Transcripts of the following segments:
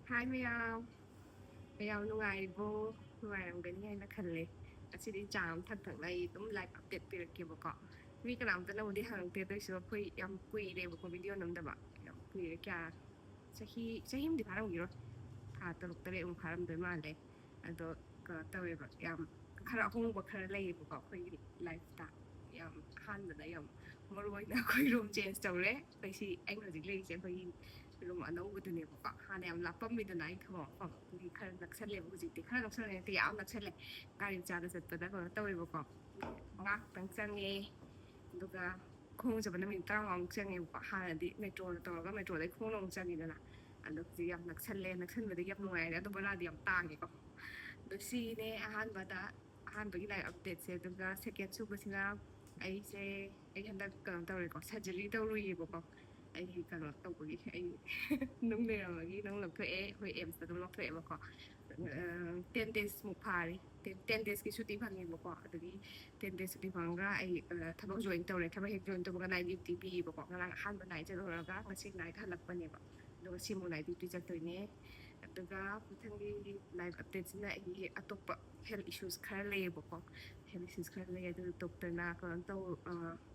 Hai Mèo nungaibo nungairamgani haina khalle asidi jam thak lai tum live update pirakebako mi kanamtana udi hangte toisu akhoi yam kuirebako video namdaba yam kuire kya chahimdi pharamgiro tha taruk tare pharamdoi male ado ka taweba yam khara ahongba khara laibako akhoi live ta yam hanbada yam maruaina akhoi room change tawre kaisi aing hojik leise akhoi room anaubadanebako hana yam lapamidana ai thamo gi khara naksaleba hojikti khara naksalne te yam naksale gari chada chatpada ko tawebako ngak tang change duga khong jabana min tawang change ko hanadi metro tawga metro dai khong long changidana ando ji yam naksalbada yam nuai ado baladi yam tangi ko do si ne ahanbagi live update se duga second subasina aise ai handak tawre ko surgery tawruibako ai kano tawbagi ai nung leramagi nung lapthoe hoi aims da dum lapthoebako 10 days muk phari 10 days ki shuti phangibako adagi 10 days shuti phanga ai thabak join tawre thabak hek join tawga night duty pi bako ngarang hanba night jaloraga ngasi night halakpaneba duga simu night duty chatoine aduga muthangi live update sina ai atopa health issues khara leibako health issues khara lei adu doctor na ko taw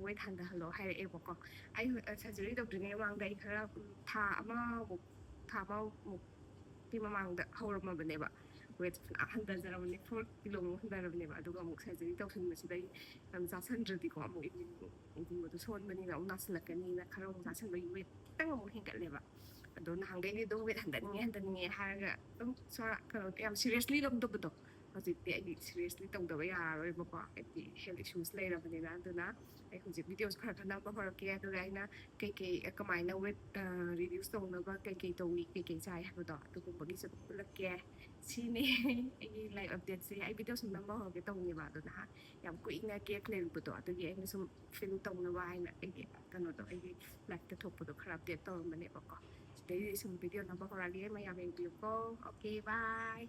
weight handa halo haire ebako ai surgery doctor wangda ai khara tha ama tha ama pi mamangda hauramabneba weight handajarabane 4 kilo handarabneba aduga amuk surgery tawsinbasidai yam chasandradi ko amuk ingumadu sonbanina unaslakani na khara chasanbai weight tang amuk hingatleba ado nahangdai do weight handaninge haraga dum sa kano yam seriously lomdobdo hojikti ai seriously tawdaba yaroibako ai health issues leirabnina aduna ai hojik videos khara namba horake aduga aina kei kamaina weight reduce tawnaga kei tawi kei chai habado adugubagi sa ulake sine ai live update se ai videos namba horake tawneba aduna yam kuina gap leibado adugi aina sum film tawnaba aina ai kano do ai live ta thokpado khara update tawmanebako today sum video namba horake mayam enbiuko okay bye